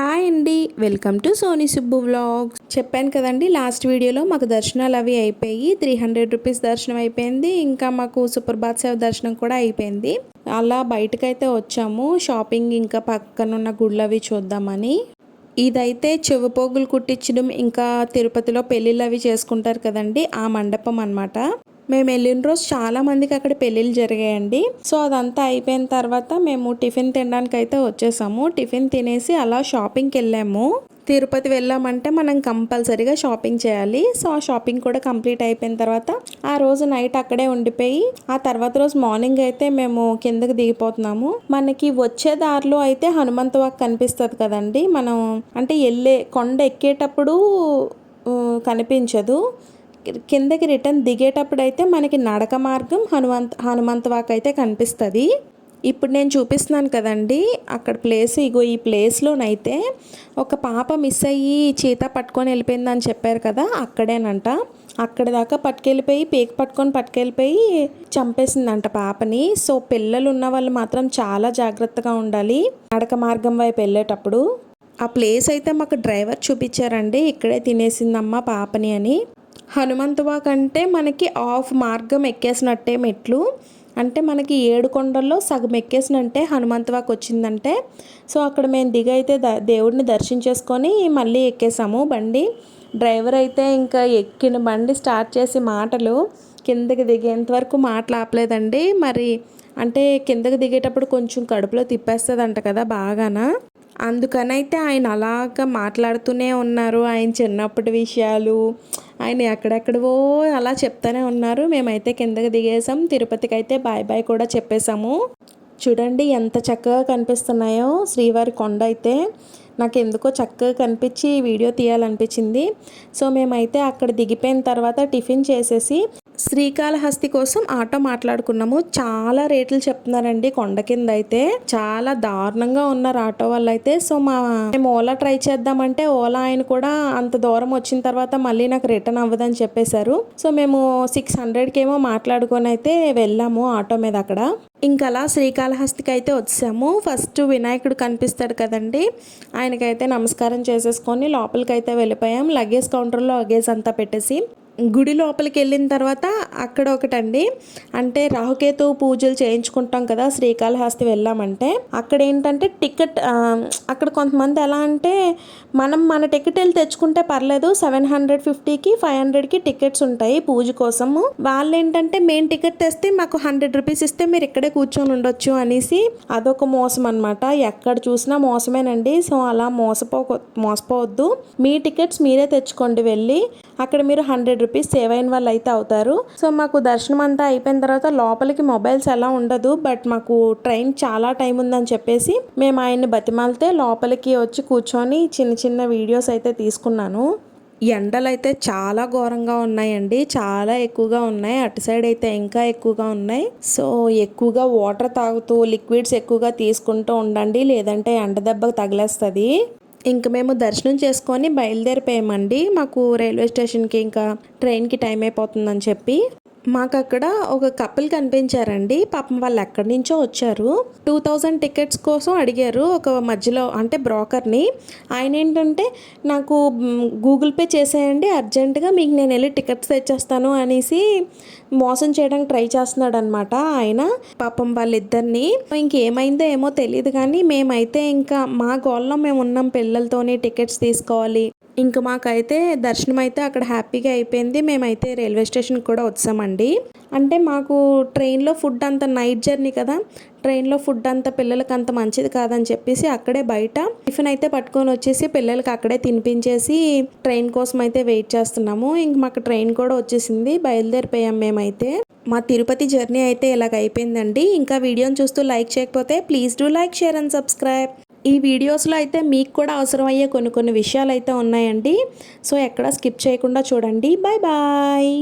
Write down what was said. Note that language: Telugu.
హాయ్ అండి, welcome to Soni Subbu vlogs. చెప్పాను కదండి లాస్ట్ వీడియోలో మాకు దర్శనాలు అవి అయిపోయి 300 రూపీస్ దర్శనం అయిపోయింది. ఇంకా మాకు సుప్రభాత్ సేవ దర్శనం కూడా అయిపోయింది. అలా బయటకైతే వచ్చాము షాపింగ్, ఇంకా పక్కనున్న గుళ్ళు అవి చూద్దామని. ఇదైతే చెవిపోగులు కుట్టించడం, ఇంకా తిరుపతిలో పెళ్ళిళ్ళు అవి చేసుకుంటారు కదండి, ఆ మండపం అన్నమాట. మేము వెళ్ళిన రోజు చాలా మందికి అక్కడ పెళ్ళిళ్ళు జరిగాయండి. సో అదంతా అయిపోయిన తర్వాత మేము టిఫిన్ తినడానికి అయితే వచ్చేసాము. టిఫిన్ తినేసి అలా షాపింగ్కి వెళ్ళాము. తిరుపతి వెళ్ళామంటే మనం కంపల్సరీగా షాపింగ్ చేయాలి. సో ఆ షాపింగ్ కూడా కంప్లీట్ అయిపోయిన తర్వాత ఆ రోజు నైట్ అక్కడే ఉండిపోయి ఆ తర్వాత రోజు మార్నింగ్ అయితే మేము కిందకి దిగిపోతున్నాము. మనకి వచ్చే దారిలో అయితే హనుమంత వాక్ కనిపిస్తుంది కదండి. మనం అంటే వెళ్ళే కొండ ఎక్కేటప్పుడు కనిపించదు. కిందకి రిటర్న్ దిగేటప్పుడు అయితే మనకి నడక మార్గం హనుమంత వాక్ అయితే కనిపిస్తుంది. ఇప్పుడు నేను చూపిస్తున్నాను కదండి అక్కడ ప్లేస్. ఇగో ఈ ప్లేస్లోనైతే ఒక పాప మిస్ అయ్యి చీత పట్టుకొని వెళ్ళిపోయిందని చెప్పారు కదా, అక్కడేనంట. అక్కడ దాకా పట్టుకెళ్ళిపోయి పట్టుకెళ్ళిపోయి చంపేసిందంట పాపని. సో పిల్లలు ఉన్న వాళ్ళు మాత్రం చాలా జాగ్రత్తగా ఉండాలి నడక మార్గం వైపు వెళ్ళేటప్పుడు. ఆ ప్లేస్ అయితే మాకు డ్రైవర్ చూపించారండి, ఇక్కడే తినేసిందమ్మా పాపని అని. హనుమంత వాక్ అంటే మనకి హాఫ్ మార్గం ఎక్కేసినట్టే మెట్లు. అంటే మనకి 7 కొండల్లో సగం ఎక్కేసినంటే హనుమంత వాక్ వచ్చిందంటే. సో అక్కడ మేము దిగైతే దేవుడిని దర్శించేసుకొని మళ్ళీ ఎక్కేసాము బండి. డ్రైవర్ అయితే ఇంకా ఎక్కిన బండి స్టార్ట్ చేసి మాటలు కిందకి దిగేంత వరకు మాటలు ఆపలేదండి. మరి అంటే కిందకి దిగేటప్పుడు కొంచెం కడుపులో తిప్పేస్తుందంట కదా బాగానా, అందుకనైతే ఆయన అలాగ మాట్లాడుతూనే ఉన్నారు. ఆయన చిన్నప్పటి విషయాలు ఆయన ఎక్కడెక్కడవో అలా చెప్తానే ఉన్నారు. మేమైతే కిందకి దిగేసాం. తిరుపతికి అయితే బాయ్ బాయ్ కూడా చెప్పేశాము. చూడండి ఎంత చక్కగా కనిపిస్తున్నాయో శ్రీవారి కొండ అయితే. నాకు ఎందుకో చక్కగా కనిపించి వీడియో తీయాలనిపించింది. సో మేమైతే అక్కడ దిగిపోయిన తర్వాత టిఫిన్ చేసేసి శ్రీకాళహస్తి కోసం ఆటో మాట్లాడుకున్నాము. చాలా రేట్లు చెప్తున్నారండి కొండ కింద అయితే, చాలా దారుణంగా ఉన్నారు ఆటో వాళ్ళు అయితే. సో మేము ఓలా ట్రై చేద్దామంటే ఓలా ఆయన కూడా అంత దూరం వచ్చిన తర్వాత మళ్ళీ నాకు రిటర్న్ అవ్వదని చెప్పేశారు. సో మేము 600కి ఏమో మాట్లాడుకొని అయితే వెళ్ళాము ఆటో మీద అక్కడ. ఇంకా అలా శ్రీకాళహస్తికి అయితే వచ్చాము. ఫస్ట్ వినాయకుడు కనిపిస్తాడు కదండి, ఆయనకైతే నమస్కారం చేసేసుకొని లోపలికైతే వెళ్ళిపోయాం. లగేజ్ కౌంటర్లో లగేజ్ అంతా పెట్టేసి గుడి లోపలికి వెళ్ళిన తర్వాత అక్కడ ఒకటండి, అంటే రాహుకేతు పూజలు చేయించుకుంటాం కదా శ్రీకాళహస్తి వెళ్ళామంటే. అక్కడ ఏంటంటే టికెట్, అక్కడ కొంతమంది ఎలా అంటే మన టికెట్ వెళ్ళి తెచ్చుకుంటే పర్లేదు, 750కి 500కి టికెట్స్ ఉంటాయి పూజ కోసము. వాళ్ళు ఏంటంటే మెయిన్ టికెట్ తెస్తే మాకు 100 రూపీస్ ఇస్తే మీరు ఇక్కడే కూర్చొని ఉండొచ్చు అనేసి అదొక మోసం అనమాట. ఎక్కడ చూసినా మోసమేనండి. సో అలా మోసపోవద్దు. మీ టికెట్స్ మీరే తెచ్చుకోండి వెళ్ళి. అక్కడ మీరు 100 రూపీస్ సేవ్ అయిన వాళ్ళు అయితే అవుతారు. సో మాకు దర్శనం అంతా అయిపోయిన తర్వాత లోపలికి మొబైల్స్ ఎలా ఉండదు, బట్ మాకు ట్రైన్ చాలా టైం ఉందని చెప్పేసి మేము ఆయన్ని బతిమాలితే లోపలికి వచ్చి కూర్చొని చిన్న చిన్న వీడియోస్ అయితే తీసుకున్నాను. ఎండలు అయితే చాలా ఘోరంగా ఉన్నాయండి, చాలా ఎక్కువగా ఉన్నాయి. అటు సైడ్ అయితే ఇంకా ఎక్కువగా ఉన్నాయి. సో ఎక్కువగా వాటర్ తాగుతూ లిక్విడ్స్ ఎక్కువగా తీసుకుంటూ ఉండండి, లేదంటే ఎండ దెబ్బకు తగిలేస్తుంది. ఇంక మేము దర్శనం చేసుకొని బయలుదేరిపోయామండి. మాకు రైల్వే స్టేషన్కి ఇంకా ట్రైన్కి టైం అయిపోతుందని చెప్పి. మాకు అక్కడ ఒక కపుల్ కనిపించారండి. పాపం వాళ్ళు ఎక్కడి నుంచో వచ్చారు. 2000 టికెట్స్ కోసం అడిగారు ఒక మధ్యలో అంటే బ్రోకర్ని. ఆయన ఏంటంటే నాకు గూగుల్ పే చేసేయండి అర్జెంటుగా, మీకు నేను వెళ్ళి టికెట్స్ తెచ్చేస్తాను అనేసి మోసం చేయడానికి ట్రై చేస్తున్నాడు అనమాట ఆయన. పాపం వాళ్ళిద్దరిని ఇంకేమైందో ఏమో తెలియదు కానీ మేమైతే ఇంకా మా గోల్లో మేము ఉన్నాం, పిల్లలతోని టికెట్స్ తీసుకోవాలి. ఇంకా మాకైతే దర్శనం అయితే అక్కడ హ్యాపీగా అయిపోయింది. మేమైతే రైల్వే స్టేషన్కి కూడా వచ్చామండి. అంటే మాకు ట్రైన్లో ఫుడ్ అంత, నైట్ జర్నీ కదా, ట్రైన్లో ఫుడ్ అంత పిల్లలకి అంత మంచిది కాదని చెప్పేసి అక్కడే బయట టిఫిన్ అయితే పట్టుకొని వచ్చేసి పిల్లలకి అక్కడే తినిపించేసి ట్రైన్ కోసం అయితే వెయిట్ చేస్తున్నాము. ఇంక మాకు ట్రైన్ కూడా వచ్చేసింది, బయలుదేరిపోయాం మేమైతే. మా తిరుపతి జర్నీ అయితే ఇలాగ అయిపోయిందండి. ఇంకా వీడియోని చూస్తూ లైక్ చేయకపోతే please do like, share and subscribe. ఈ వీడియోస్లో అయితే మీకు కూడా అవసరమయ్యే కొన్ని విషయాలు అయితే ఉన్నాయండి. సో ఎక్కడ స్కిప్ చేయకుండా చూడండి. Bye bye.